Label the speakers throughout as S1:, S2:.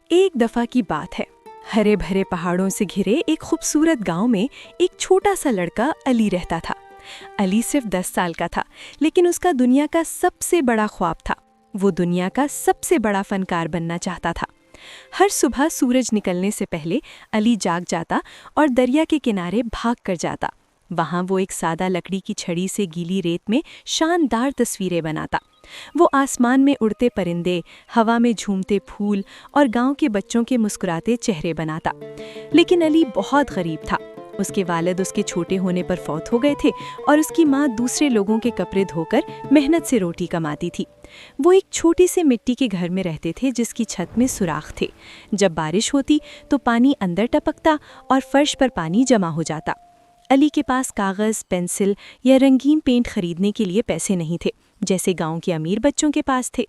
S1: ایک دفعہ کی بات ہے، ہرے بھرے پہاڑوں سے گھرے ایک خوبصورت گاؤں میں ایک چھوٹا سا لڑکا علی رہتا تھا۔ علی صرف 10 سال کا تھا، لیکن اس کا دنیا کا سب سے بڑا خواب تھا۔ وہ دنیا کا سب سے بڑا فنکار بننا چاہتا تھا۔ ہر صبح سورج نکلنے سے پہلے علی جاگ جاتا اور دریا کے کنارے بھاگ کر جاتا۔ وہاں وہ ایک سادہ لکڑی کی چھڑی سے گیلی ریت میں شاندار تصویریں بناتا۔ وہ آسمان میں اڑتے پرندے، ہوا میں جھومتے پھول اور گاؤں کے بچوں کے مسکراتے چہرے بناتا۔ لیکن علی بہت غریب تھا۔ اس کے والد اس کے چھوٹے ہونے پر فوت ہو گئے تھے اور اس کی ماں دوسرے لوگوں کے کپڑے دھو کر محنت سے روٹی کماتی تھی۔ وہ ایک چھوٹی سے مٹی کے گھر میں رہتے تھے جس کی چھت میں سوراخ تھے۔ جب بارش ہوتی تو پانی اندر ٹپکتا اور فرش پر پانی جمع ہو جاتا۔ علی کے پاس کاغذ، پینسل یا رنگین پینٹ خریدنے کے لیے پیسے نہیں تھے جیسے گاؤں کے امیر بچوں کے پاس تھے۔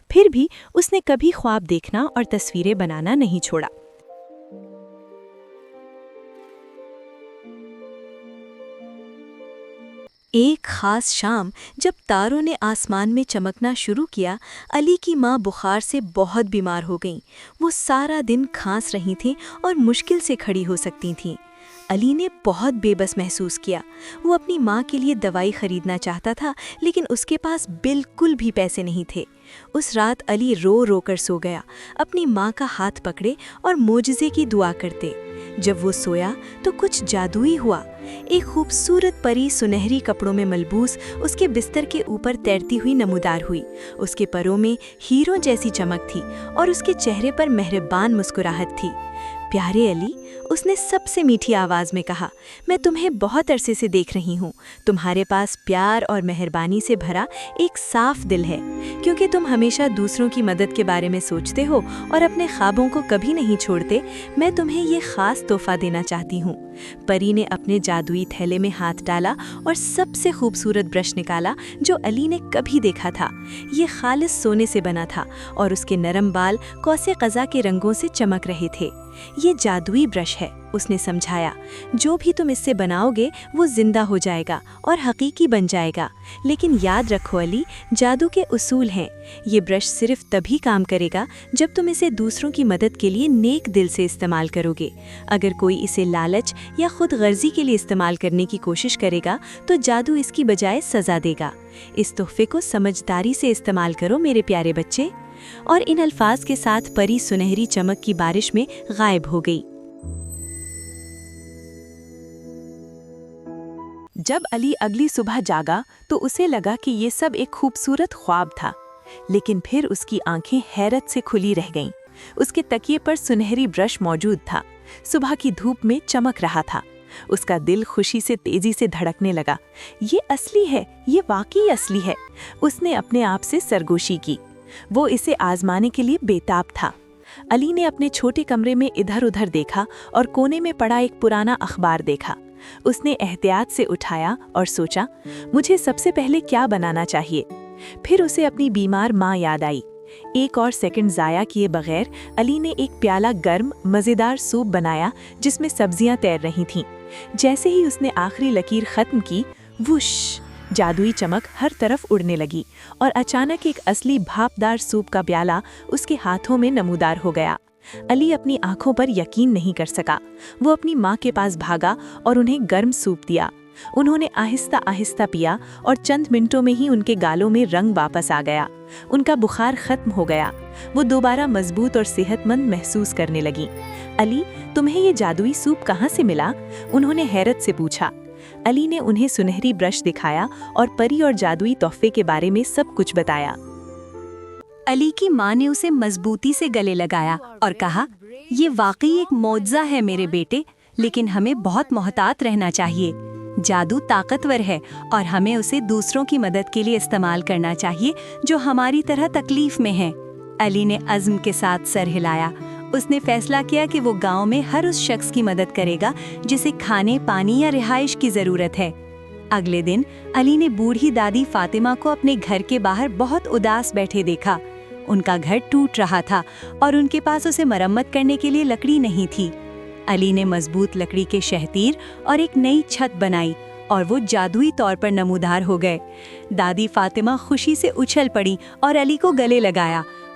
S1: پھر بھی اس نے کبھی خواب دیکھنا اور تصویریں بنانا نہیں چھوڑا۔ ایک خاص شام جب تاروں نے آسمان میں چمکنا شروع کیا، علی کی ماں بخار سے بہت بیمار ہو گئیں۔ وہ سارا دن کھانس رہی تھیں اور مشکل سے کھڑی ہو سکتی تھیں۔ علی نے بہت بے بس محسوس کیا۔ وہ اپنی ماں کے لیے دوائی خریدنا چاہتا تھا، لیکن اس کے پاس بالکل بھی پیسے نہیں تھے۔ اس رات علی رو رو کر سو گیا، اپنی ماں کا ہاتھ پکڑے اور معجزے کی دعا کرتے۔ جب وہ سویا تو کچھ جادوئی ہوا۔ ایک خوبصورت پری سنہری کپڑوں میں ملبوس اس کے بستر کے اوپر تیرتی ہوئی نمودار ہوئی۔ اس کے پروں میں ہیروں جیسی چمک تھی اور اس کے چہرے پر مہربان مسکراہٹ تھی۔ پیارے علی، اس نے سب سے میٹھی آواز میں کہا، میں تمہیں بہت عرصے سے دیکھ رہی ہوں۔ تمہارے پاس پیار اور مہربانی سے بھرا ایک صاف دل ہے۔ کیونکہ تم ہمیشہ دوسروں کی مدد کے بارے میں سوچتے ہو اور اپنے خوابوں کو کبھی نہیں چھوڑتے، میں تمہیں یہ خاص تحفہ دینا چاہتی ہوں۔ پری نے اپنے جادوئی تھیلے میں ہاتھ ڈالا اور سب سے خوبصورت برش نکالا جو علی نے کبھی دیکھا تھا۔ یہ خالص سونے سے بنا تھا اور اس کے نرم بال کوسے قزح کے رنگوں سے چمک رہے تھے۔ یہ جادوئی برش ہے، اس نے سمجھایا۔ جو بھی تم اس سے بناؤ گے وہ زندہ ہو جائے گا اور حقیقی بن جائے گا۔ لیکن یاد رکھو علی، جادو کے اصول ہیں۔ یہ برش صرف تبھی کام کرے گا جب تم اسے دوسروں کی مدد کے لیے نیک دل سے استعمال کرو گے۔ اگر کوئی اسے لالچ یا خود غرضی کے لیے استعمال کرنے کی کوشش کرے گا تو جادو اس کی بجائے سزا دے گا۔ اس تحفے کو سمجھداری سے استعمال کرو میرے پیارے بچے۔ اور ان الفاظ کے ساتھ پری سنہری چمک کی بارش میں غائب ہو گئی۔
S2: جب علی اگلی صبح جاگا تو اسے لگا کہ یہ سب ایک خوبصورت خواب تھا، لیکن پھر اس کی آنکھیں حیرت سے کھلی رہ گئیں۔ اس کے تکیے پر سنہری برش موجود تھا، صبح کی دھوپ میں چمک رہا تھا۔ اس کا دل خوشی سے تیزی سے دھڑکنے لگا۔ یہ اصلی ہے، یہ واقعی اصلی ہے۔ اس نے اپنے آپ سے سرگوشی کی۔ وہ اسے آزمانے کے لیے بےتاب تھا۔ علی نے اپنے چھوٹے کمرے میں ادھر ادھر دیکھا اور کونے میں پڑا ایک پرانا اخبار دیکھا۔ اس نے احتیاط سے اٹھایا اور سوچا، مجھے سب سے پہلے کیا بنانا چاہیے؟ پھر اسے اپنی بیمار ماں یاد آئی۔ ایک اور سیکنڈ ضائع کیے بغیر علی نے ایک پیالہ گرم مزیدار سوپ بنایا جس میں سبزیاں تیر رہی تھیں۔ جیسے ہی اس نے آخری لکیر ختم کی، وش، جادوئی چمک ہر طرف اڑنے لگی اور اچانک ایک اصلی بھاپدار سوپ کا پیالہ اس کے ہاتھوں میں نمودار ہو گیا۔ علی اپنی آنکھوں پر یقین نہیں کر سکا۔ وہ اپنی ماں کے پاس بھاگا اور انہیں گرم سوپ دیا۔ انہوں نے آہستہ آہستہ پیا اور چند منٹوں میں ہی ان کے گالوں میں رنگ واپس آ گیا۔ ان کا بخار ختم ہو گیا۔ وہ دوبارہ مضبوط اور صحت مند محسوس کرنے لگی۔ علی، تمہیں یہ جادوئی سوپ کہاں سے ملا؟ انہوں نے حیرت سے پوچھا۔ علی نے انہیں سنہری برش دکھایا اور پری اور جادوئی تحفے کے بارے میں سب کچھ بتایا۔
S3: علی کی ماں نے اسے مضبوطی سے گلے لگایا اور کہا، یہ واقعی ایک معجزہ ہے میرے بیٹے، لیکن ہمیں بہت محتاط رہنا چاہیے۔ جادو طاقتور ہے اور ہمیں اسے دوسروں کی مدد کے لیے استعمال کرنا چاہیے جو ہماری طرح تکلیف میں ہیں۔ علی نے عزم کے ساتھ سر ہلایا۔ اس نے فیصلہ کیا کہ وہ گاؤں میں ہر اس شخص کی مدد کرے گا جسے کھانے، پانی یا رہائش کی ضرورت ہے۔ اگلے دن علی نے بوڑھی دادی فاطمہ کو اپنے گھر کے باہر بہت اداس بیٹھے دیکھا۔ ان کا گھر ٹوٹ رہا تھا اور ان کے پاس اسے مرمت کرنے کے لیے لکڑی نہیں تھی۔ علی نے مضبوط لکڑی کے شہتیر اور ایک نئی چھت بنائی اور وہ جادوئی طور پر نمودار ہو گئے۔ دادی فاطمہ خوشی سے اچھل پڑی اور علی کو گلے لگایا۔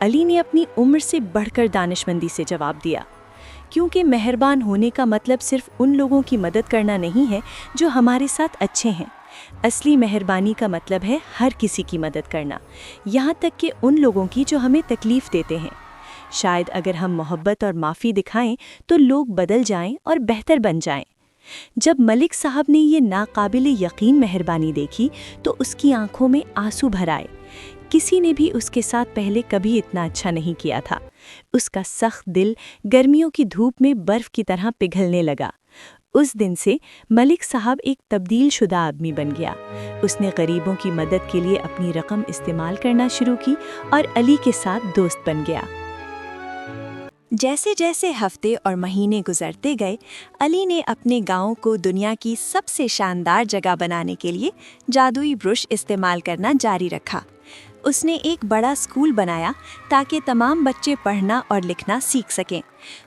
S2: علی نے اپنی عمر سے بڑھ کر دانشمندی سے جواب دیا، کیونکہ مہربان ہونے کا مطلب صرف ان لوگوں کی مدد کرنا نہیں ہے جو ہمارے ساتھ اچھے ہیں۔ اصلی مہربانی کا مطلب ہے ہر کسی کی مدد کرنا، یہاں تک کہ ان لوگوں کی جو ہمیں تکلیف دیتے ہیں۔ شاید اگر ہم محبت اور معافی دکھائیں تو لوگ بدل جائیں اور بہتر بن جائیں۔ جب ملک صاحب نے یہ ناقابل یقین مہربانی دیکھی تو اس کی آنکھوں میں آنسو بھر آئے۔ کسی نے بھی اس کے ساتھ پہلے کبھی اتنا اچھا نہیں کیا تھا۔ اس کا سخت دل گرمیوں کی دھوپ میں برف کی طرح پگھلنے لگا۔ اس دن سے ملک صاحب ایک تبدیل شدہ آدمی بن گیا۔ اس نے غریبوں کی مدد کے لیے اپنی رقم استعمال کرنا شروع کی اور علی کے ساتھ دوست بن گیا۔
S3: جیسے جیسے ہفتے اور مہینے گزرتے گئے، علی نے اپنے گاؤں کو دنیا کی سب سے شاندار جگہ بنانے کے لیے جادوئی برش استعمال کرنا جاری رکھا۔ اس نے ایک بڑا اسکول بنایا تاکہ تمام بچے پڑھنا اور لکھنا سیکھ سکیں۔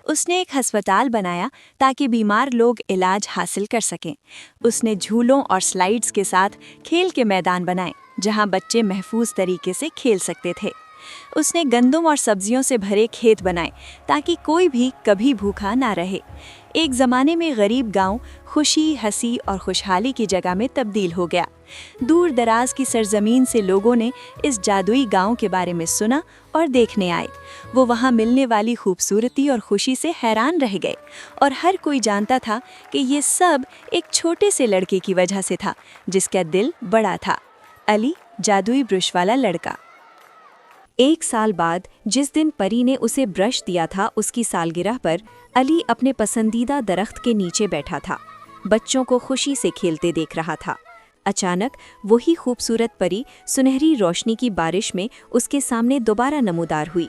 S3: اس نے ایک ہسپتال بنایا تاکہ بیمار لوگ علاج حاصل کر سکیں۔ اس نے جھولوں اور سلائیڈز کے ساتھ کھیل کے میدان بنائے جہاں بچے محفوظ طریقے سے کھیل سکتے تھے۔ اس نے گندم اور سبزیوں سے بھرے کھیت بنائے تاکہ کوئی بھی کبھی بھوکا نہ رہے۔ ایک زمانے میں غریب گاؤں خوشی، ہنسی اور خوشحالی کی جگہ میں تبدیل ہو گیا۔ دور دراز کی سرزمین سے لوگوں نے اس جادوئی گاؤں کے بارے میں سنا اور دیکھنے آئے۔ وہ وہاں ملنے والی خوبصورتی اور خوشی سے حیران رہ گئے، اور ہر کوئی جانتا تھا کہ یہ سب ایک چھوٹے سے لڑکے کی وجہ سے تھا جس کا دل بڑا تھا، علی، جادوئی برش والا لڑکا۔
S1: 1 سال بعد جس دن پری نے اسے برش دیا تھا، اس کی سالگرہ پر علی اپنے پسندیدہ درخت کے نیچے بیٹھا تھا، بچوں کو خوشی سے کھیلتے دیکھ رہا تھا۔ اچانک وہی خوبصورت پری سنہری روشنی کی بارش میں اس کے سامنے دوبارہ نمودار ہوئی۔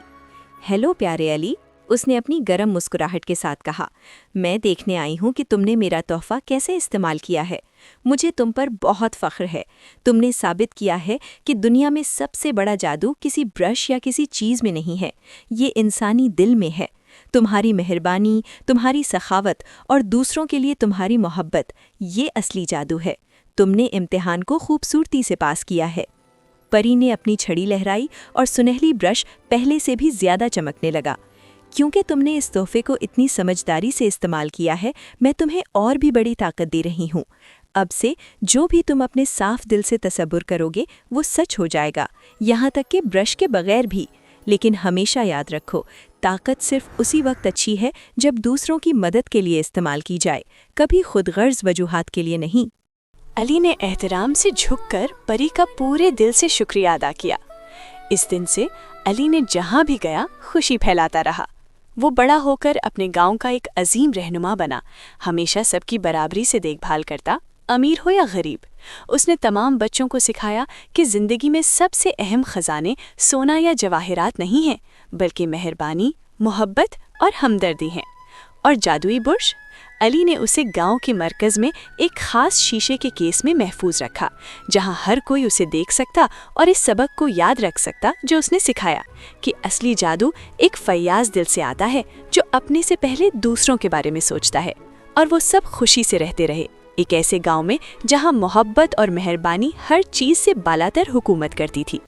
S1: ہیلو پیارے علی، اس نے اپنی گرم مسکراہٹ کے ساتھ کہا، میں دیکھنے آئی ہوں کہ تم نے میرا تحفہ کیسے استعمال کیا ہے۔ مجھے تم پر بہت فخر ہے۔ تم نے ثابت کیا ہے کہ دنیا میں سب سے بڑا جادو کسی برش یا کسی چیز میں نہیں ہے، یہ انسانی دل میں ہے۔ تمہاری مہربانی، تمہاری سخاوت اور دوسروں کے لیے تمہاری محبت، یہ اصلی جادو ہے۔ تم نے امتحان کو خوبصورتی سے پاس کیا ہے۔ پری نے اپنی چھڑی لہرائی اور سنہری برش پہلے سے بھی زیادہ چمکنے لگا۔ کیونکہ تم نے اس تحفے کو اتنی سمجھداری سے استعمال کیا ہے، میں تمہیں اور بھی بڑی طاقت دے رہی ہوں۔ اب سے جو بھی تم اپنے صاف دل سے تصور کرو گے وہ سچ ہو جائے گا، یہاں تک کہ برش کے بغیر بھی۔ لیکن ہمیشہ یاد رکھو، طاقت صرف اسی وقت اچھی ہے جب دوسروں کی مدد کے لیے استعمال کی جائے، کبھی خود غرض وجوہات کے لیے نہیں۔
S2: علی نے احترام سے جھک کر پری کا پورے دل سے شکریہ ادا کیا۔ اس دن سے علی نے جہاں بھی گیا خوشی پھیلاتا رہا۔ وہ بڑا ہو کر اپنے گاؤں کا ایک عظیم رہنما بنا، ہمیشہ سب کی برابری سے دیکھ بھال کرتا، امیر ہو یا غریب۔ اس نے تمام بچوں کو سکھایا کہ زندگی میں سب سے اہم خزانے سونا یا جواہرات نہیں ہیں، بلکہ مہربانی، محبت اور ہمدردی ہیں۔ اور جادوئی برش؟ علی نے اسے گاؤں کے مرکز میں ایک خاص شیشے کے کیس میں محفوظ رکھا، جہاں ہر کوئی اسے دیکھ سکتا اور اس سبق کو یاد رکھ سکتا جو اس نے سکھایا، کہ اصلی جادو ایک فیاض دل سے آتا ہے جو اپنے سے پہلے دوسروں کے بارے میں سوچتا ہے، اور وہ سب خوشی سے رہتے رہے، ایک ایسے گاؤں میں جہاں محبت اور مہربانی ہر چیز سے بالاتر حکومت کرتی تھی۔